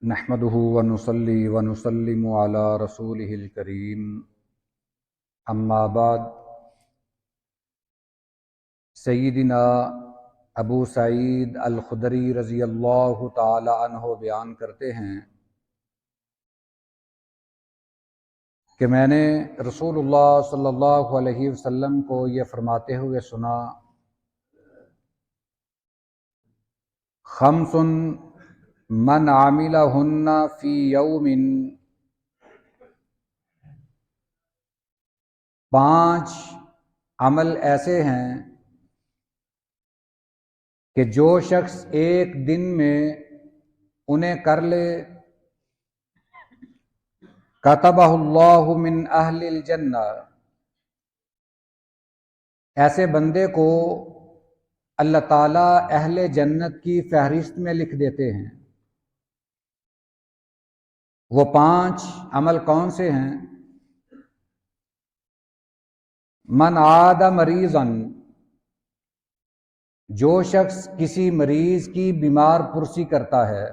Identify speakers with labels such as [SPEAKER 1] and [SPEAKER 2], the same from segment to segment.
[SPEAKER 1] نحمده ونصلي ونسلم على رسوله الكريم اما بعد سیدنا ابو سعید الخدری رضی اللہ تعالی عنہ بیان کرتے ہیں کہ میں نے رسول اللہ صلی اللہ علیہ وسلم کو یہ فرماتے ہوئے سنا، خمس من عاملہن فی یوم، 5 عمل ایسے ہیں کہ جو شخص ایک دن میں انہیں کر لے، کتبہ اللہ من اہل الجنہ، ایسے بندے کو اللہ تعالیٰ اہل جنت کی فہرست میں لکھ دیتے ہیں۔ وہ 5 عمل کون سے ہیں؟ من عاد مریضا، جو شخص کسی مریض کی بیمار پرسی کرتا ہے،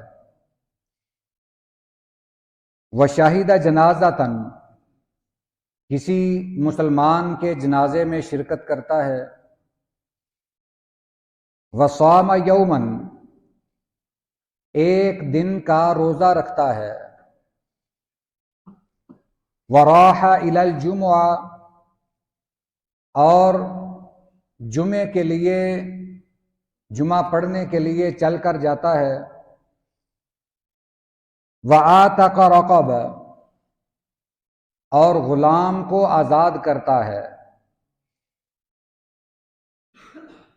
[SPEAKER 1] وشہد جنازۃً، کسی مسلمان کے جنازے میں شرکت کرتا ہے، وصام یوماً، ایک دن کا روزہ رکھتا ہے، وراح الی الجمعہ، اور جمعے کے لیے، جمعہ پڑھنے کے لیے چل کر جاتا ہے، وآتق رقبہ، اور غلام کو آزاد کرتا ہے۔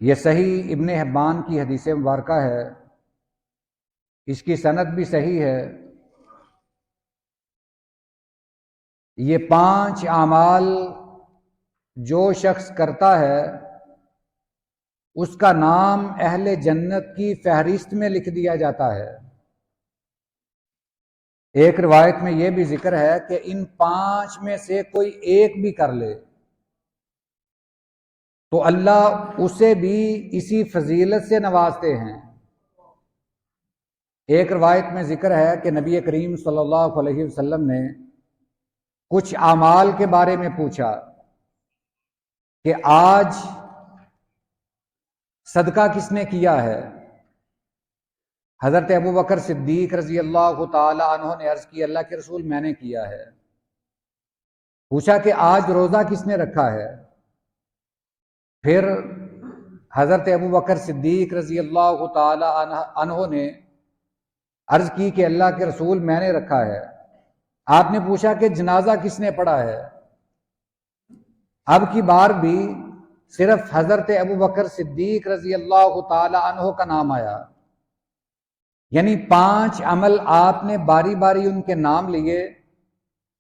[SPEAKER 1] یہ صحیح ابن حبان کی حدیث مبارکہ ہے، اس کی سند بھی صحیح ہے۔ یہ 5 اعمال جو شخص کرتا ہے اس کا نام اہل جنت کی فہرست میں لکھ دیا جاتا ہے۔ ایک روایت میں یہ بھی ذکر ہے کہ ان 5 میں سے کوئی ایک بھی کر لے تو اللہ اسے بھی اسی فضیلت سے نوازتے ہیں۔ ایک روایت میں ذکر ہے کہ نبی کریم صلی اللہ علیہ وسلم نے کچھ اعمال کے بارے میں پوچھا کہ آج صدقہ کس نے کیا ہے؟ حضرت ابوبکر صدیق رضی اللہ تعالی عنہ نے عرض کی، اللہ کے رسول میں نے کیا ہے۔ پوچھا کہ آج روزہ کس نے رکھا ہے؟ پھر حضرت ابوبکر صدیق رضی اللہ تعالی عنہ نے عرض کی کہ اللہ کے رسول میں نے رکھا ہے۔ آپ نے پوچھا کہ جنازہ کس نے پڑھا ہے؟ اب کی بار بھی صرف حضرت ابوبکر صدیق رضی اللہ تعالی عنہ کا نام آیا، یعنی 5 عمل آپ نے باری باری ان کے نام لیے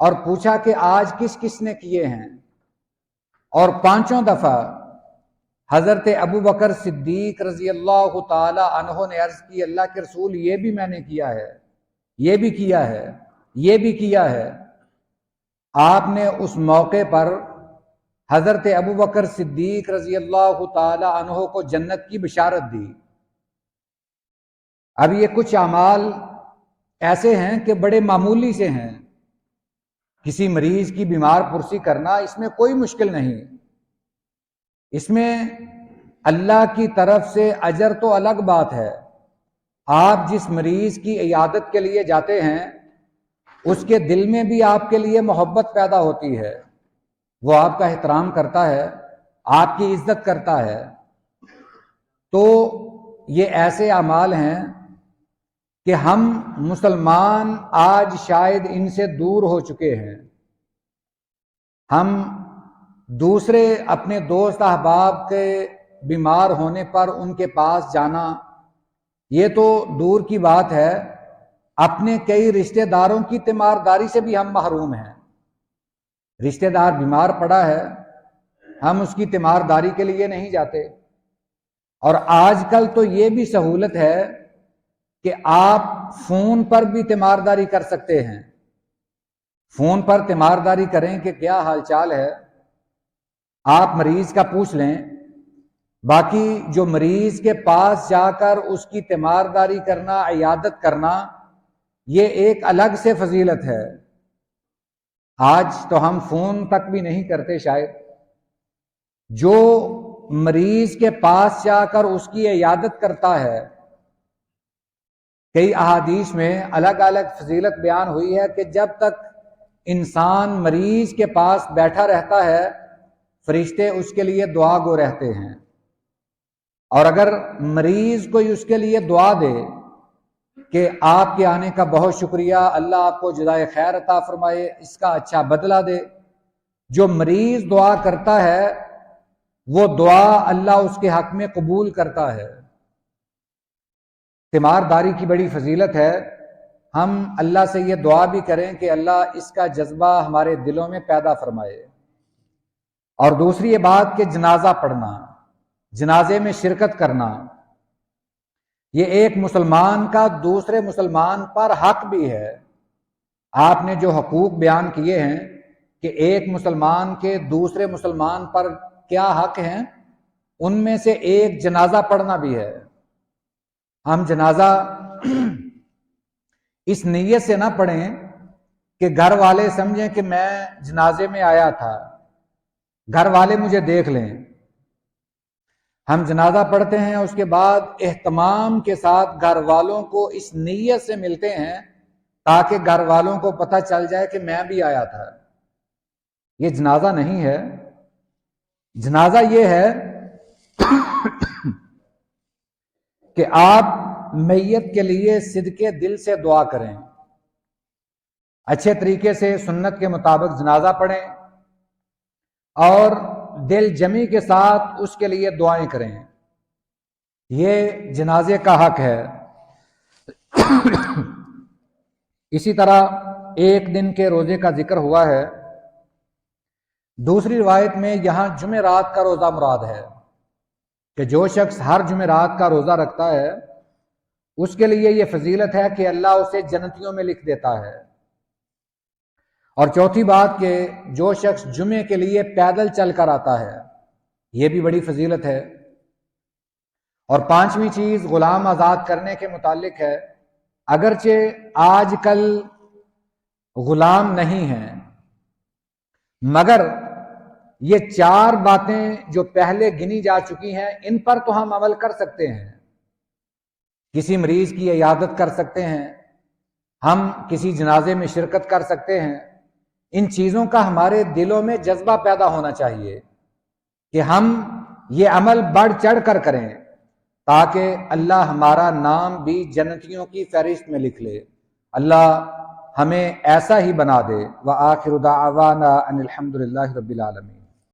[SPEAKER 1] اور پوچھا کہ آج کس کس نے کیے ہیں، اور 5 دفعہ حضرت ابوبکر صدیق رضی اللہ تعالی عنہ نے عرض کی، اللہ کے رسول یہ بھی میں نے کیا ہے، یہ بھی کیا ہے، یہ بھی کیا ہے۔ آپ نے اس موقع پر حضرت ابوبکر صدیق رضی اللہ تعالی عنہ کو جنت کی بشارت دی۔ اب یہ کچھ اعمال ایسے ہیں کہ بڑے معمولی سے ہیں، کسی مریض کی بیمار پرسی کرنا اس میں کوئی مشکل نہیں، اس میں اللہ کی طرف سے اجر تو الگ بات ہے۔ آپ جس مریض کی عیادت کے لیے جاتے ہیں اس کے دل میں بھی آپ کے لیے محبت پیدا ہوتی ہے، وہ آپ کا احترام کرتا ہے، آپ کی عزت کرتا ہے۔ تو یہ ایسے اعمال ہیں کہ ہم مسلمان آج شاید ان سے دور ہو چکے ہیں۔ ہم دوسرے اپنے دوست احباب کے بیمار ہونے پر ان کے پاس جانا یہ تو دور کی بات ہے، اپنے کئی رشتہ داروں کی تیمارداری سے بھی ہم محروم ہیں۔ رشتہ دار بیمار پڑا ہے، ہم اس کی تیمارداری کے لیے نہیں جاتے۔ اور آج کل تو یہ بھی سہولت ہے کہ آپ فون پر بھی تیمارداری کر سکتے ہیں۔ فون پر تیمارداری کریں کہ کیا حال چال ہے، آپ مریض کا پوچھ لیں، باقی جو مریض کے پاس جا کر اس کی تیمارداری کرنا، عیادت کرنا، یہ ایک الگ سے فضیلت ہے۔ آج تو ہم فون تک بھی نہیں کرتے شاید۔ جو مریض کے پاس جا کر اس کی عیادت کرتا ہے، کئی احادیث میں الگ الگ فضیلت بیان ہوئی ہے کہ جب تک انسان مریض کے پاس بیٹھا رہتا ہے فرشتے اس کے لیے دعا گو رہتے ہیں، اور اگر مریض کوئی اس کے لیے دعا دے کہ آپ کے آنے کا بہت شکریہ، اللہ آپ کو جزائے خیر عطا فرمائے، اس کا اچھا بدلہ دے، جو مریض دعا کرتا ہے وہ دعا اللہ اس کے حق میں قبول کرتا ہے۔ تیمارداری کی بڑی فضیلت ہے۔ ہم اللہ سے یہ دعا بھی کریں کہ اللہ اس کا جذبہ ہمارے دلوں میں پیدا فرمائے۔ اور دوسری یہ بات کہ جنازہ پڑھنا، جنازے میں شرکت کرنا، یہ ایک مسلمان کا دوسرے مسلمان پر حق بھی ہے۔ آپ نے جو حقوق بیان کیے ہیں کہ ایک مسلمان کے دوسرے مسلمان پر کیا حق ہیں، ان میں سے ایک جنازہ پڑھنا بھی ہے۔ ہم جنازہ اس نیت سے نہ پڑھیں کہ گھر والے سمجھیں کہ میں جنازے میں آیا تھا، گھر والے مجھے دیکھ لیں۔ ہم جنازہ پڑھتے ہیں، اس کے بعد اہتمام کے ساتھ گھر والوں کو اس نیت سے ملتے ہیں تاکہ گھر والوں کو پتہ چل جائے کہ میں بھی آیا تھا۔ یہ جنازہ نہیں ہے۔ جنازہ یہ ہے کہ آپ میت کے لیے صدقے دل سے دعا کریں، اچھے طریقے سے سنت کے مطابق جنازہ پڑھیں اور دل جمی کے ساتھ اس کے لیے دعائیں کریں۔ یہ جنازے کا حق ہے۔ اسی طرح ایک دن کے روزے کا ذکر ہوا ہے۔ دوسری روایت میں یہاں جمعرات کا روزہ مراد ہے کہ جو شخص ہر جمعرات کا روزہ رکھتا ہے اس کے لیے یہ فضیلت ہے کہ اللہ اسے جنتیوں میں لکھ دیتا ہے۔ اور چوتھی بات کہ جو شخص جمعے کے لیے پیدل چل کر آتا ہے، یہ بھی بڑی فضیلت ہے۔ اور پانچویں چیز غلام آزاد کرنے کے متعلق ہے۔ اگرچہ آج کل غلام نہیں ہیں، مگر یہ چار باتیں جو پہلے گنی جا چکی ہیں ان پر تو ہم عمل کر سکتے ہیں۔ کسی مریض کی عیادت کر سکتے ہیں، ہم کسی جنازے میں شرکت کر سکتے ہیں۔ ان چیزوں کا ہمارے دلوں میں جذبہ پیدا ہونا چاہیے کہ ہم یہ عمل بڑھ چڑھ کر کریں تاکہ اللہ ہمارا نام بھی جنتیوں کی فہرست میں لکھ لے۔ اللہ ہمیں ایسا ہی بنا دے۔ وآخر دعوانا ان الحمد للہ رب العالمین۔